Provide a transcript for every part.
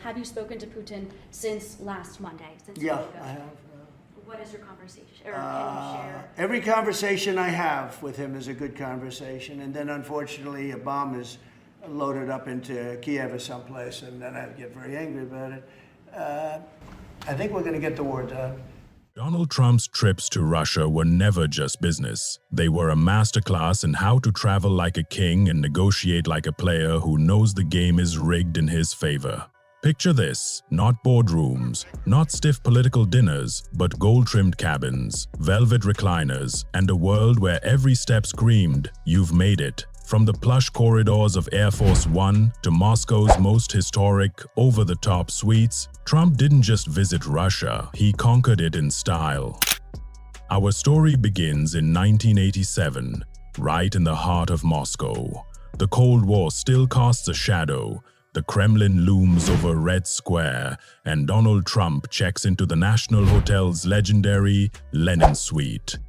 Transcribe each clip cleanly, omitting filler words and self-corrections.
Have you spoken to Putin since last Monday? Yeah, I have. What is your conversation? Or can you share? Every conversation I have with him is a good conversation, and then unfortunately a bomb is loaded up into Kiev or someplace, and then I get very angry about it. I think we're going to get the war done. Donald Trump's trips to Russia were never just business. They were a masterclass in how to travel like a king and negotiate like a player who knows the game is rigged in his favor. Picture this, not boardrooms, not stiff political dinners, but gold-trimmed cabins, velvet recliners, and a world where every step screamed, "You've made it." From the plush corridors of Air Force One to Moscow's most historic, over-the-top suites, Trump didn't just visit Russia, he conquered it in style. Our story begins in 1987, right in the heart of Moscow. The Cold War still casts a shadow. The Kremlin looms over Red Square, and Donald Trump checks into the National Hotel's legendary Lenin Suite.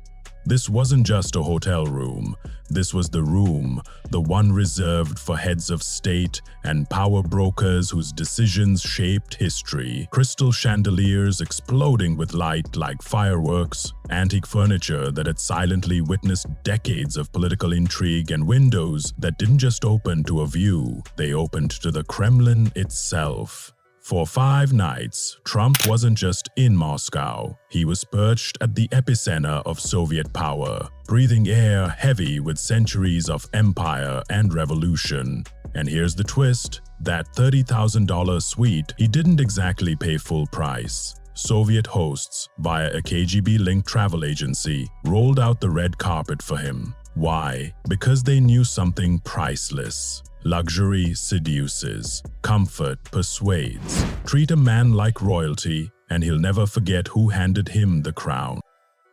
This wasn't just a hotel room. This was the room, the one reserved for heads of state and power brokers whose decisions shaped history. Crystal chandeliers exploding with light like fireworks, antique furniture that had silently witnessed decades of political intrigue, and windows that didn't just open to a view, they opened to the Kremlin itself. For 5 nights, Trump wasn't just in Moscow. He was perched at the epicenter of Soviet power, breathing air heavy with centuries of empire and revolution. And here's the twist, that $30,000 suite, he didn't exactly pay full price. Soviet hosts, via a KGB-linked travel agency, rolled out the red carpet for him. Why? Because they knew something priceless. Luxury seduces, comfort persuades. Treat a man like royalty, and he'll never forget who handed him the crown.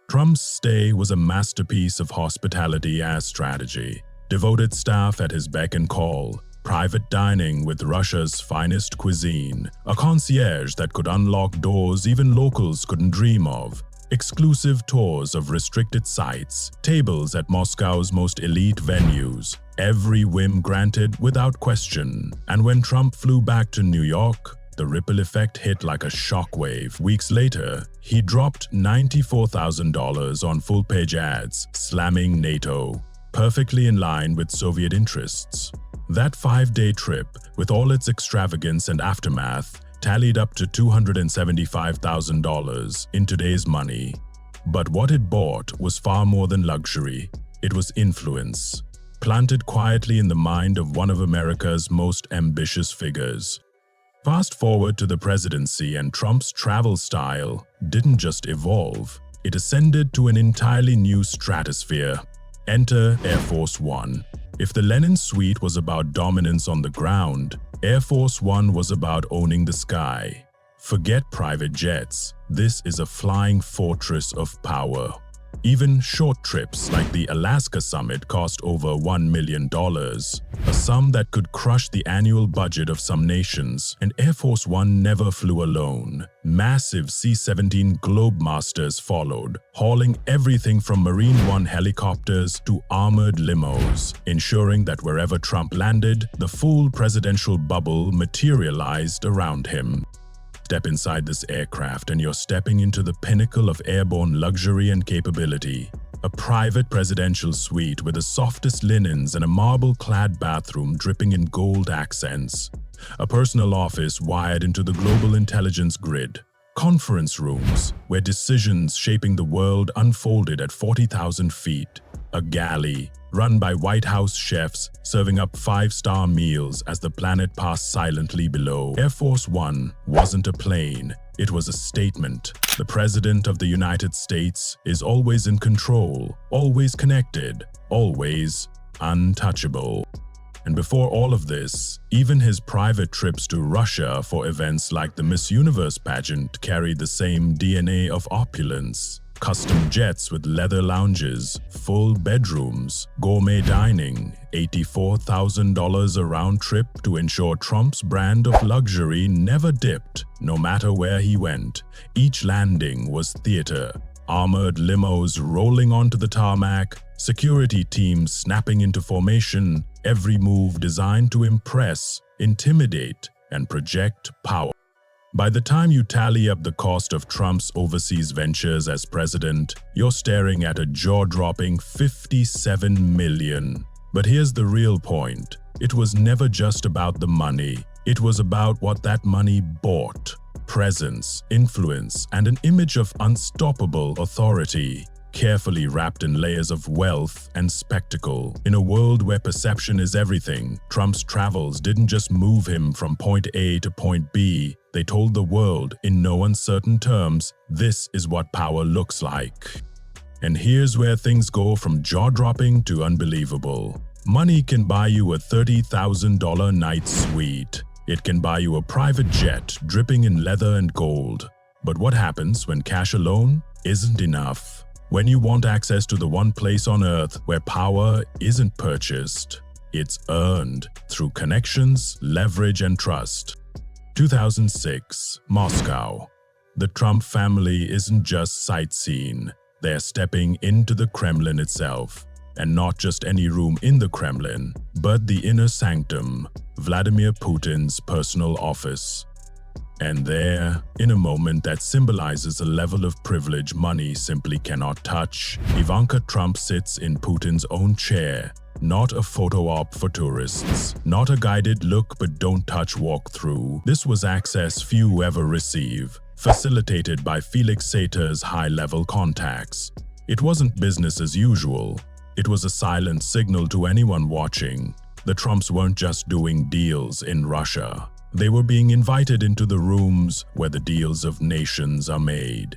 Trump's stay was a masterpiece of hospitality as strategy. Devoted staff at his beck and call, private dining with Russia's finest cuisine, a concierge that could unlock doors even locals couldn't dream of, exclusive tours of restricted sites, tables at Moscow's most elite venues, every whim granted without question. And when Trump flew back to New York, the ripple effect hit like a shockwave. Weeks later, he dropped $94,000 on full-page ads, slamming NATO, perfectly in line with Soviet interests. That 5-day trip, with all its extravagance and aftermath, tallied up to $275,000 in today's money. But what it bought was far more than luxury. It was influence, planted quietly in the mind of one of America's most ambitious figures. Fast forward to the presidency, and Trump's travel style didn't just evolve, it ascended to an entirely new stratosphere. Enter Air Force One. If the Lenin Suite was about dominance on the ground, Air Force One was about owning the sky. Forget private jets, this is a flying fortress of power. Even short trips like the Alaska summit cost over $1 million, a sum that could crush the annual budget of some nations, and Air Force One never flew alone. Massive C-17 Globemasters followed, hauling everything from Marine One helicopters to armored limos, ensuring that wherever Trump landed, the full presidential bubble materialized around him. Step inside this aircraft and you're stepping into the pinnacle of airborne luxury and capability. A private presidential suite with the softest linens and a marble-clad bathroom dripping in gold accents. A personal office wired into the global intelligence grid. Conference rooms where decisions shaping the world unfolded at 40,000 feet. A galley run by White House chefs serving up 5-star meals as the planet passed silently below. Air Force One wasn't a plane, it was a statement. The President of the United States is always in control, always connected, always untouchable. And before all of this, even his private trips to Russia for events like the Miss Universe pageant carried the same DNA of opulence. Custom jets with leather lounges, full bedrooms, gourmet dining, $84,000 a round trip to ensure Trump's brand of luxury never dipped, no matter where he went. Each landing was theater. Armored limos rolling onto the tarmac, security teams snapping into formation, every move designed to impress, intimidate, and project power. By the time you tally up the cost of Trump's overseas ventures as president, you're staring at a jaw-dropping $57 million. But here's the real point. It was never just about the money. It was about what that money bought: presence, influence, and an image of unstoppable authority, carefully wrapped in layers of wealth and spectacle. In a world where perception is everything, Trump's travels didn't just move him from point A to point B. They told the world, in no uncertain terms, this is what power looks like. And here's where things go from jaw-dropping to unbelievable. Money can buy you a $30,000 night suite. It can buy you a private jet dripping in leather and gold. But what happens when cash alone isn't enough? When you want access to the one place on earth where power isn't purchased, it's earned through connections, leverage, and trust. 2006, Moscow. The Trump family isn't just sightseeing. They're stepping into the Kremlin itself. And not just any room in the Kremlin, but the inner sanctum, Vladimir Putin's personal office. And there, in a moment that symbolizes a level of privilege money simply cannot touch, Ivanka Trump sits in Putin's own chair. Not a photo op for tourists, not a guided look but don't touch walkthrough. This was access few ever receive, facilitated by Felix Sater's high-level contacts. It wasn't business as usual. It was a silent signal to anyone watching. The Trumps weren't just doing deals in Russia. They were being invited into the rooms where the deals of nations are made.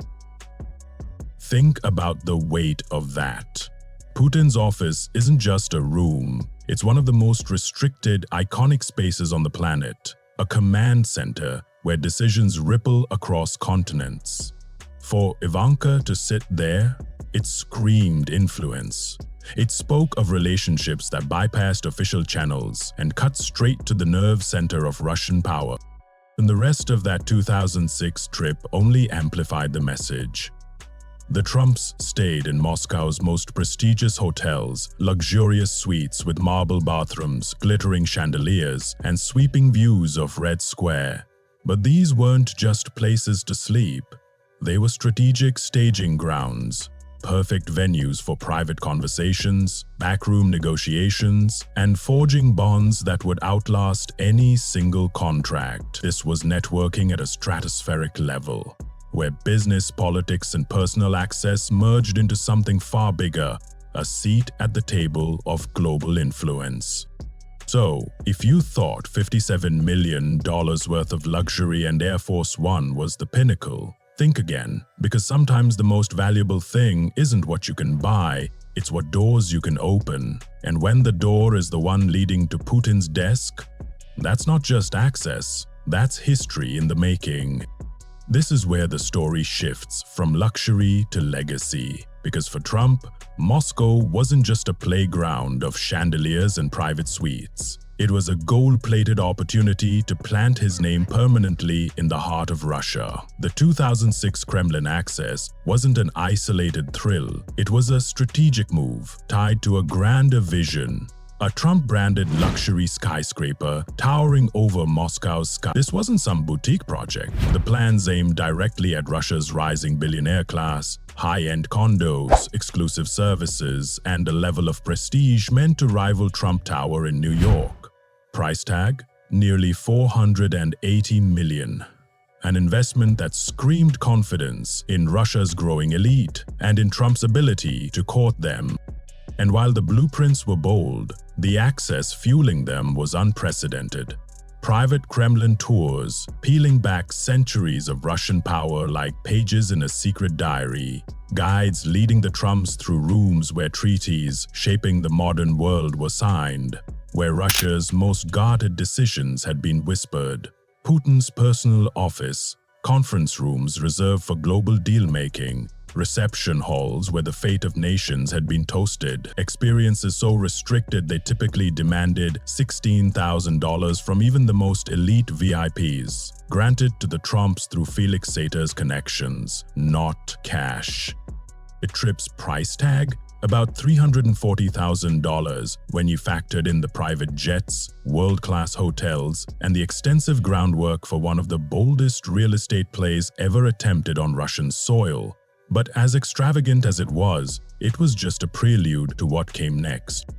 Think about the weight of that. Putin's office isn't just a room. It's one of the most restricted, iconic spaces on the planet. A command center where decisions ripple across continents. For Ivanka to sit there, it screamed influence. It spoke of relationships that bypassed official channels and cut straight to the nerve center of Russian power. And the rest of that 2006 trip only amplified the message. The Trumps stayed in Moscow's most prestigious hotels, luxurious suites with marble bathrooms, glittering chandeliers, and sweeping views of Red Square. But these weren't just places to sleep. They were strategic staging grounds. Perfect venues for private conversations, backroom negotiations, and forging bonds that would outlast any single contract. This was networking at a stratospheric level, where business, politics, and personal access merged into something far bigger, a seat at the table of global influence. So, if you thought $57 million worth of luxury and Air Force One was the pinnacle, think again, because sometimes the most valuable thing isn't what you can buy, it's what doors you can open. And when the door is the one leading to Putin's desk, that's not just access, that's history in the making. This is where the story shifts from luxury to legacy, because for Trump, Moscow wasn't just a playground of chandeliers and private suites. It was a gold-plated opportunity to plant his name permanently in the heart of Russia. The 2006 Kremlin access wasn't an isolated thrill. It was a strategic move tied to a grander vision. A Trump-branded luxury skyscraper towering over Moscow's sky. This wasn't some boutique project. The plans aimed directly at Russia's rising billionaire class, high-end condos, exclusive services, and a level of prestige meant to rival Trump Tower in New York. Price tag? Nearly $480 million. An investment that screamed confidence in Russia's growing elite and in Trump's ability to court them. And while the blueprints were bold, the access fueling them was unprecedented. Private Kremlin tours, peeling back centuries of Russian power like pages in a secret diary. Guides leading the Trumps through rooms where treaties shaping the modern world were signed, where Russia's most guarded decisions had been whispered. Putin's personal office, conference rooms reserved for global deal-making, reception halls where the fate of nations had been toasted, experiences so restricted they typically demanded $16,000 from even the most elite VIPs, granted to the Trumps through Felix Sater's connections, not cash. A trip's price tag? about $340,000 when you factored in the private jets, world-class hotels, and the extensive groundwork for one of the boldest real estate plays ever attempted on Russian soil. But as extravagant as it was just a prelude to what came next.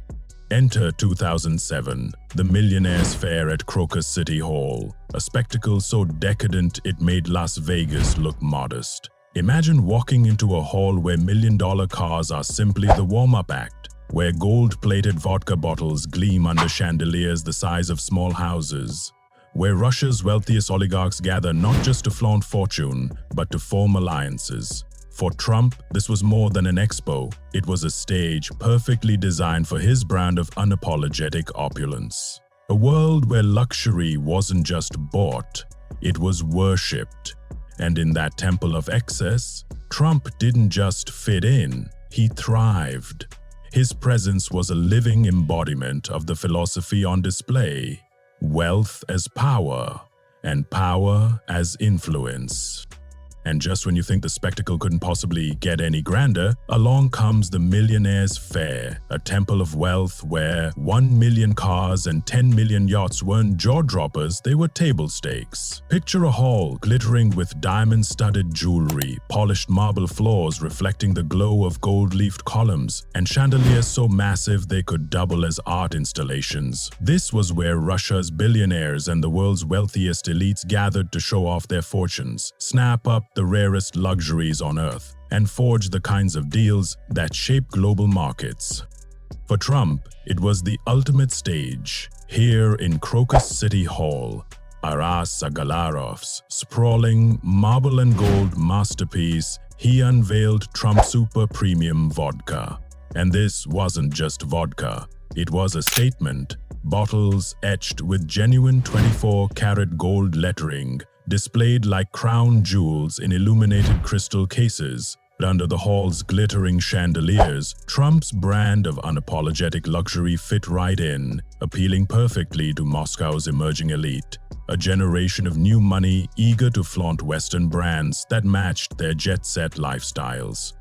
Enter 2007, the Millionaires' Fair at Crocus City Hall, a spectacle so decadent it made Las Vegas look modest. Imagine walking into a hall where million-dollar cars are simply the warm-up act, where gold-plated vodka bottles gleam under chandeliers the size of small houses, where Russia's wealthiest oligarchs gather not just to flaunt fortune, but to form alliances. For Trump, this was more than an expo. It was a stage perfectly designed for his brand of unapologetic opulence. A world where luxury wasn't just bought, it was worshipped. And in that temple of excess, Trump didn't just fit in, he thrived. His presence was a living embodiment of the philosophy on display: wealth as power, and power as influence. And just when you think the spectacle couldn't possibly get any grander, along comes the Millionaires' Fair, a temple of wealth where 1 million cars and 10 million yachts weren't jaw-droppers, they were table stakes. Picture a hall glittering with diamond-studded jewelry, polished marble floors reflecting the glow of gold-leafed columns, and chandeliers so massive they could double as art installations. This was where Russia's billionaires and the world's wealthiest elites gathered to show off their fortunes, snap up the rarest luxuries on earth, and forge the kinds of deals that shape global markets. For Trump, it was the ultimate stage. Here in Crocus City Hall, Aras Sagalarov's sprawling marble and gold masterpiece, he unveiled Trump Super Premium Vodka. And this wasn't just vodka, it was a statement. Bottles etched with genuine 24-karat gold lettering, displayed like crown jewels in illuminated crystal cases. But under the hall's glittering chandeliers, Trump's brand of unapologetic luxury fit right in, appealing perfectly to Moscow's emerging elite, a generation of new money eager to flaunt Western brands that matched their jet-set lifestyles.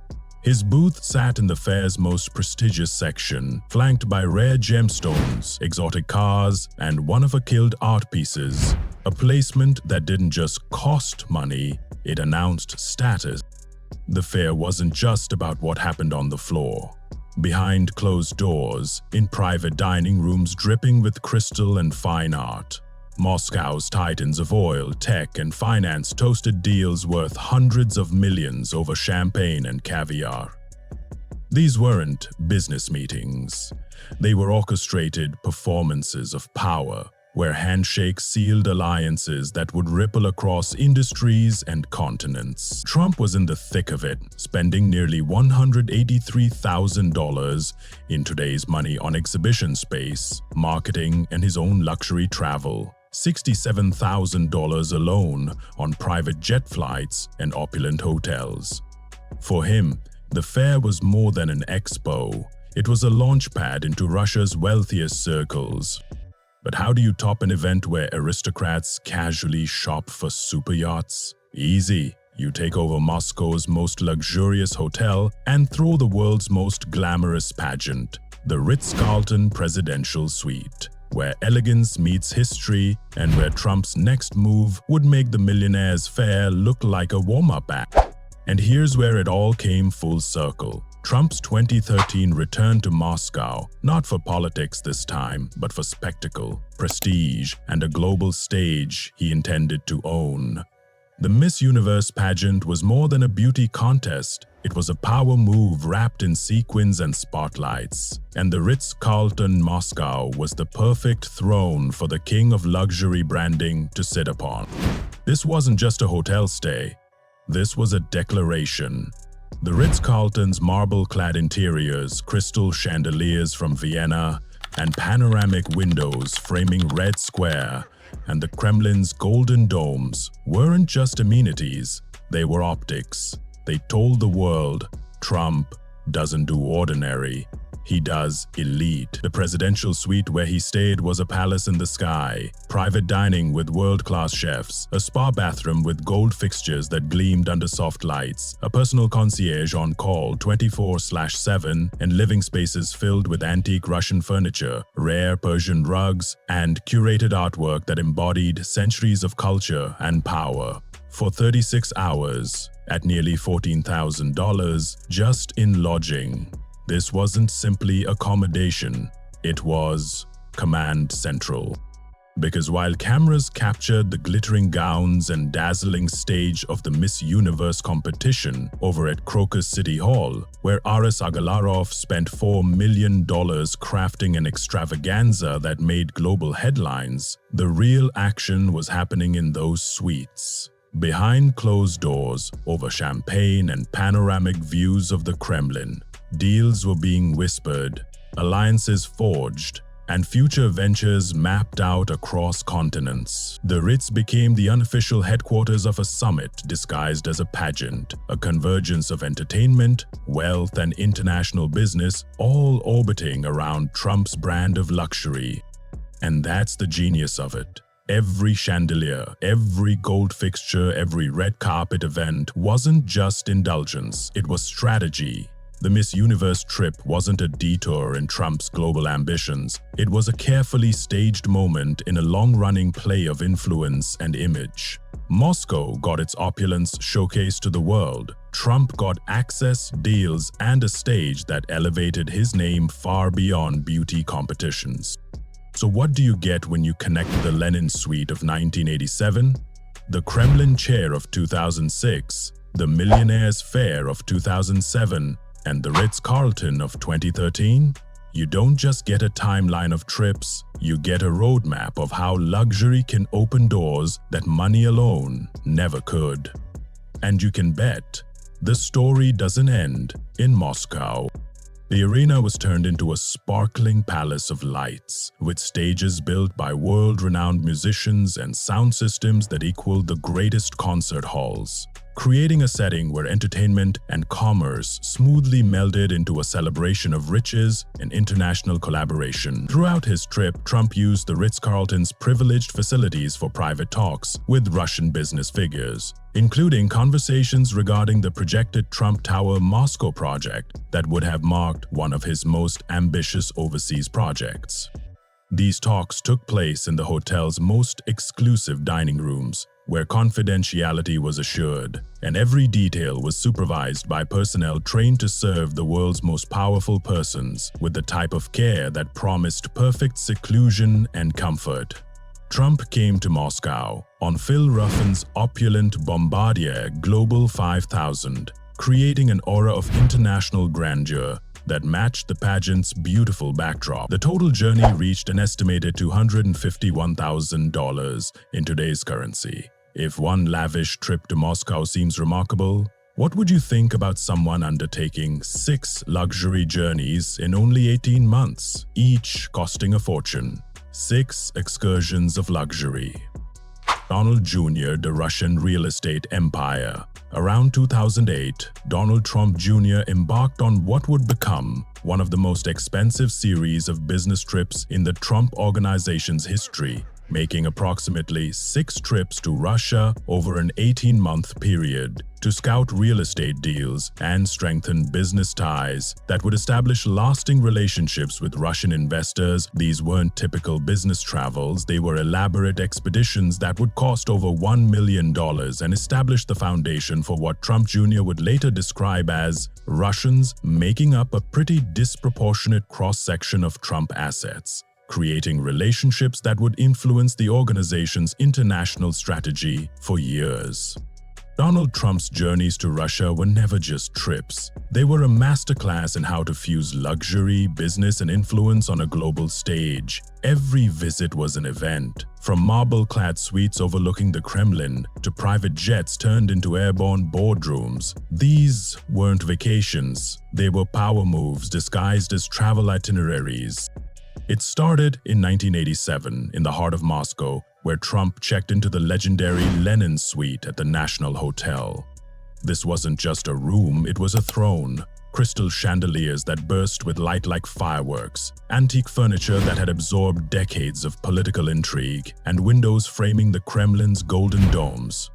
His booth sat in the fair's most prestigious section, flanked by rare gemstones, exotic cars, and one-of-a-kind art pieces. A placement that didn't just cost money, it announced status. The fair wasn't just about what happened on the floor. Behind closed doors, in private dining rooms dripping with crystal and fine art, Moscow's titans of oil, tech, and finance toasted deals worth hundreds of millions over champagne and caviar. These weren't business meetings. They were orchestrated performances of power, where handshakes sealed alliances that would ripple across industries and continents. Trump was in the thick of it, spending nearly $183,000 in today's money on exhibition space, marketing, and his own luxury travel. $67,000 alone on private jet flights and opulent hotels. For him, the fair was more than an expo. It was a launchpad into Russia's wealthiest circles. But how do you top an event where aristocrats casually shop for super yachts? Easy. You take over Moscow's most luxurious hotel and throw the world's most glamorous pageant, the Ritz-Carlton Presidential Suite, where elegance meets history and where Trump's next move would make the Millionaires' Fair look like a warm-up act. And here's where it all came full circle. Trump's 2013 return to Moscow, not for politics this time, but for spectacle, prestige, and a global stage he intended to own. The Miss Universe pageant was more than a beauty contest. It was a power move wrapped in sequins and spotlights. And the Ritz-Carlton Moscow was the perfect throne for the king of luxury branding to sit upon. This wasn't just a hotel stay. This was a declaration. The Ritz-Carlton's marble-clad interiors, crystal chandeliers from Vienna, and panoramic windows framing Red Square, and the Kremlin's golden domes weren't just amenities, they were optics. They told the world, Trump doesn't do ordinary, He does elite. The presidential suite where he stayed was a palace in the sky, private dining with world-class chefs, a spa bathroom with gold fixtures that gleamed under soft lights, a personal concierge on call 24/7, and living spaces filled with antique Russian furniture, rare Persian rugs, and curated artwork that embodied centuries of culture and power. For 36 hours, at nearly $14,000 just in lodging. This wasn't simply accommodation, it was Command Central. Because while cameras captured the glittering gowns and dazzling stage of the Miss Universe competition over at Crocus City Hall, where Aras Agalarov spent $4 million crafting an extravaganza that made global headlines, the real action was happening in those suites. Behind closed doors, over champagne and panoramic views of the Kremlin, deals were being whispered, alliances forged, and future ventures mapped out across continents. The Ritz became the unofficial headquarters of a summit disguised as a pageant, a convergence of entertainment, wealth, and international business, all orbiting around Trump's brand of luxury. And that's the genius of it. Every chandelier, every gold fixture, every red carpet event wasn't just indulgence, it was strategy. The Miss Universe trip wasn't a detour in Trump's global ambitions. It was a carefully staged moment in a long-running play of influence and image. Moscow got its opulence showcased to the world. Trump got access, deals, and a stage that elevated his name far beyond beauty competitions. So what do you get when you connect the Lenin Suite of 1987, the Kremlin Chair of 2006, the Millionaire's Fair of 2007, and the Ritz-Carlton of 2013? You don't just get a timeline of trips, you get a roadmap of how luxury can open doors that money alone never could. And you can bet, the story doesn't end in Moscow. The arena was turned into a sparkling palace of lights, with stages built by world-renowned musicians and sound systems that equaled the greatest concert halls, creating a setting where entertainment and commerce smoothly melded into a celebration of riches and international collaboration. Throughout his trip, Trump used the Ritz-Carlton's privileged facilities for private talks with Russian business figures, including conversations regarding the projected Trump Tower Moscow project that would have marked one of his most ambitious overseas projects. These talks took place in the hotel's most exclusive dining rooms, where confidentiality was assured, and every detail was supervised by personnel trained to serve the world's most powerful persons with the type of care that promised perfect seclusion and comfort. Trump came to Moscow on Phil Ruffin's opulent Bombardier Global 5000, creating an aura of international grandeur that matched the pageant's beautiful backdrop. The total journey reached an estimated $251,000 in today's currency. If one lavish trip to Moscow seems remarkable, what would you think about someone undertaking 6 luxury journeys in only 18 months, each costing a fortune? 6 excursions of luxury. Donald Jr., the Russian real estate empire. Around 2008, Donald Trump Jr. embarked on what would become one of the most expensive series of business trips in the Trump organization's history, making approximately 6 trips to Russia over an 18-month period to scout real estate deals and strengthen business ties that would establish lasting relationships with Russian investors. These weren't typical business travels, they were elaborate expeditions that would cost over $1 million and establish the foundation for what Trump Jr. would later describe as Russians making up a pretty disproportionate cross-section of Trump assets, creating relationships that would influence the organization's international strategy for years. Donald Trump's journeys to Russia were never just trips. They were a masterclass in how to fuse luxury, business, and influence on a global stage. Every visit was an event, from marble-clad suites overlooking the Kremlin to private jets turned into airborne boardrooms. These weren't vacations, they were power moves disguised as travel itineraries. It started in 1987 in the heart of Moscow, where Trump checked into the legendary Lenin Suite at the National Hotel. This wasn't just a room, it was a throne, crystal chandeliers that burst with light like fireworks, antique furniture that had absorbed decades of political intrigue, and windows framing the Kremlin's golden domes.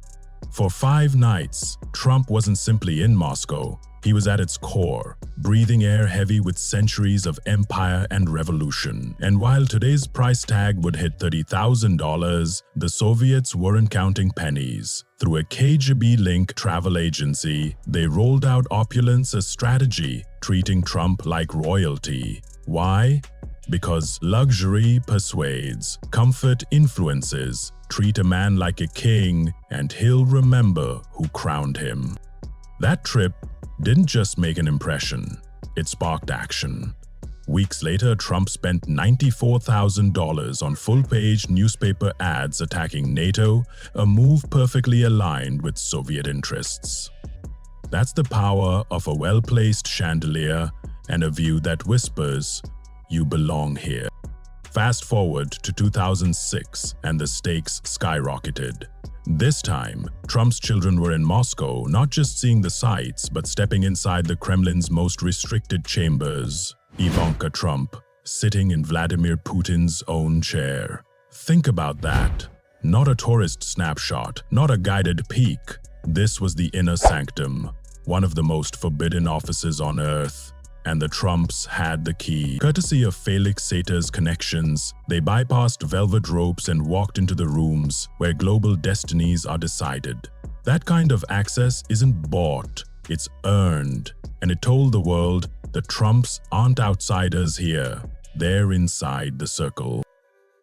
For 5 nights, Trump wasn't simply in Moscow, he was at its core, breathing air heavy with centuries of empire and revolution. And while today's price tag would hit $30,000, the Soviets weren't counting pennies. Through a KGB-linked travel agency, they rolled out opulence as strategy, treating Trump like royalty. Why? Because luxury persuades, comfort influences. Treat a man like a king, and he'll remember who crowned him. That trip didn't just make an impression, it sparked action. Weeks later, Trump spent $94,000 on full-page newspaper ads attacking NATO, a move perfectly aligned with Soviet interests. That's the power of a well-placed chandelier and a view that whispers, "You belong here." Fast forward to 2006, and the stakes skyrocketed. This time, Trump's children were in Moscow, not just seeing the sights, but stepping inside the Kremlin's most restricted chambers. Ivanka Trump, sitting in Vladimir Putin's own chair. Think about that. Not a tourist snapshot, not a guided peek. This was the inner sanctum, one of the most forbidden offices on earth. And the Trumps had the key. Courtesy of Felix Sater's connections, they bypassed velvet ropes and walked into the rooms where global destinies are decided. That kind of access isn't bought, it's earned. And it told the world, the Trumps aren't outsiders here, they're inside the circle.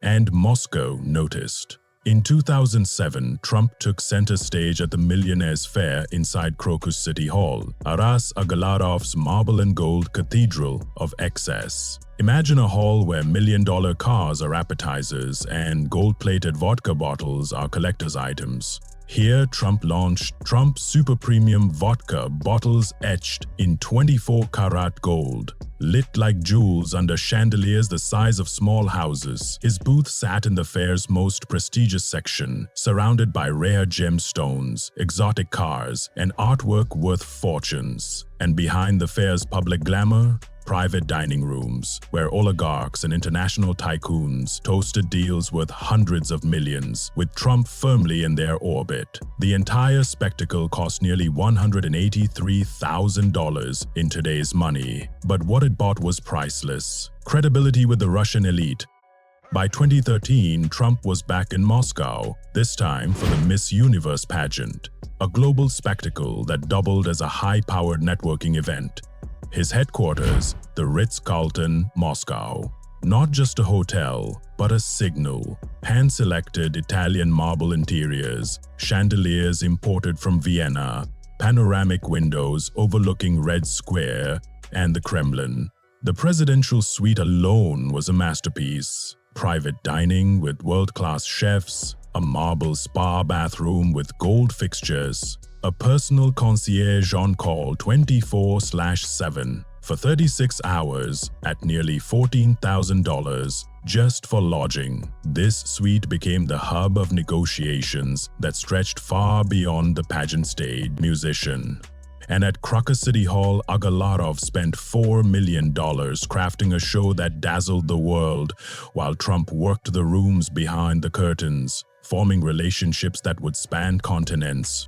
And Moscow noticed. In 2007, Trump took center stage at the Millionaire's Fair inside Crocus City Hall, Aras Agalarov's marble and gold cathedral of excess. Imagine a hall where million-dollar cars are appetizers and gold-plated vodka bottles are collector's items. Here, Trump launched Trump Super Premium Vodka bottles etched in 24-karat gold, lit like jewels under chandeliers the size of small houses. His booth sat in the fair's most prestigious section, surrounded by rare gemstones, exotic cars, and artwork worth fortunes. And behind the fair's public glamour, private dining rooms, where oligarchs and international tycoons toasted deals worth hundreds of millions, with Trump firmly in their orbit. The entire spectacle cost nearly $183,000 in today's money. But what it bought was priceless: credibility with the Russian elite. By 2013, Trump was back in Moscow, this time for the Miss Universe pageant, a global spectacle that doubled as a high-powered networking event. His headquarters, the Ritz-Carlton, Moscow. Not just a hotel, but a signal. Hand-selected Italian marble interiors, chandeliers imported from Vienna, panoramic windows overlooking Red Square and the Kremlin. The presidential suite alone was a masterpiece. Private dining with world-class chefs, a marble spa bathroom with gold fixtures, a personal concierge on call 24/7 for 36 hours at nearly $14,000 just for lodging. This suite became the hub of negotiations that stretched far beyond the pageant stage. Musician. And at Crocus City Hall, Agalarov spent $4 million crafting a show that dazzled the world, while Trump worked the rooms behind the curtains, forming relationships that would span continents.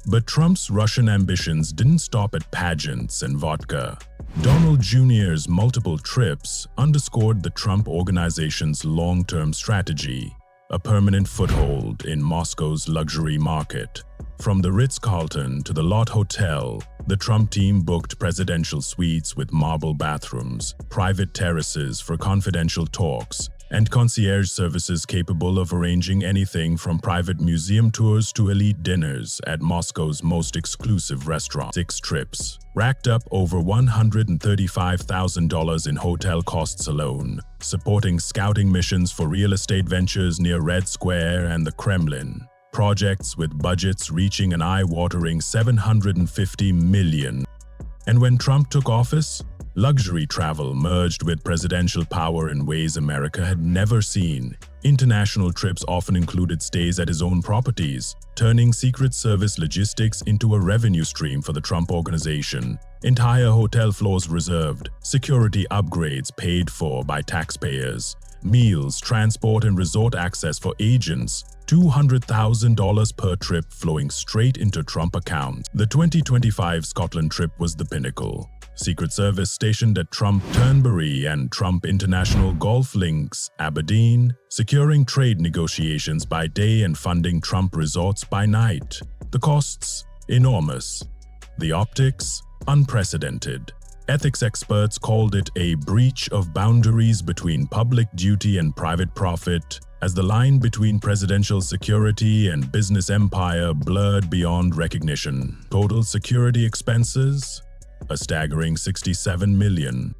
But Trump's Russian ambitions didn't stop at pageants and vodka. Donald Jr.'s multiple trips underscored the Trump organization's long-term strategy, a permanent foothold in Moscow's luxury market. From the Ritz-Carlton to the Lot Hotel, the Trump team booked presidential suites with marble bathrooms, private terraces for confidential talks, and concierge services capable of arranging anything from private museum tours to elite dinners at Moscow's most exclusive restaurants. 6 trips racked up over $135,000 in hotel costs alone, supporting scouting missions for real estate ventures near Red Square and the Kremlin. Projects with budgets reaching an eye-watering $750 million. And when Trump took office, Luxury travel merged with presidential power in ways America had never seen. International trips often included stays at his own properties, turning Secret Service logistics into a revenue stream for the Trump organization. Entire hotel floors reserved, security upgrades paid for by taxpayers, meals, transport, and resort access for agents, $200,000 per trip flowing straight into Trump accounts. The 2025 Scotland trip was the pinnacle. Secret Service stationed at Trump Turnberry and Trump International Golf Links, Aberdeen, securing trade negotiations by day and funding Trump resorts by night. The costs? Enormous. The optics? Unprecedented. Ethics experts called it a breach of boundaries between public duty and private profit, as the line between presidential security and business empire blurred beyond recognition. Total security expenses? A staggering $67 million.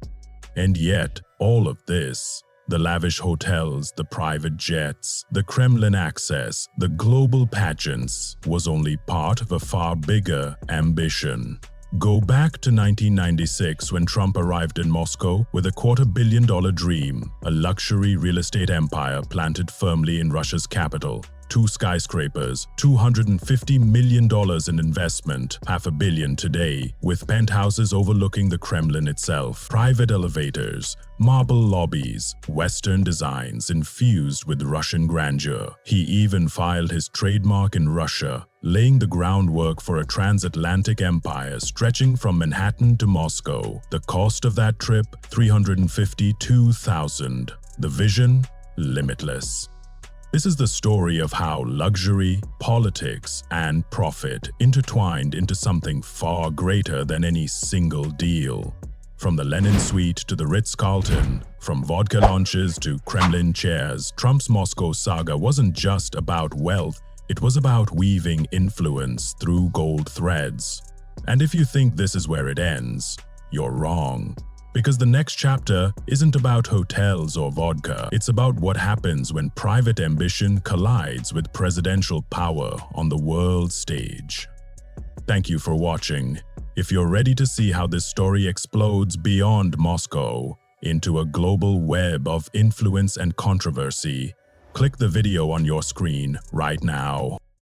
And yet, all of this, the lavish hotels, the private jets, the Kremlin access, the global pageants, was only part of a far bigger ambition. Go back to 1996 when Trump arrived in Moscow with a $250 million dream, a luxury real estate empire planted firmly in Russia's capital. 2 skyscrapers, $250 million in investment, $500 million today, with penthouses overlooking the Kremlin itself, private elevators, marble lobbies, Western designs infused with Russian grandeur. He even filed his trademark in Russia, laying the groundwork for a transatlantic empire stretching from Manhattan to Moscow. The cost of that trip, $352,000. The vision, limitless. This is the story of how luxury, politics, and profit intertwined into something far greater than any single deal. From the Lenin Suite to the Ritz-Carlton, from vodka launches to Kremlin chairs, Trump's Moscow saga wasn't just about wealth, it was about weaving influence through gold threads. And if you think this is where it ends, you're wrong. Because the next chapter isn't about hotels or vodka, it's about what happens when private ambition collides with presidential power on the world stage. Thank you for watching. If you're ready to see how this story explodes beyond Moscow into a global web of influence and controversy, click the video on your screen right now.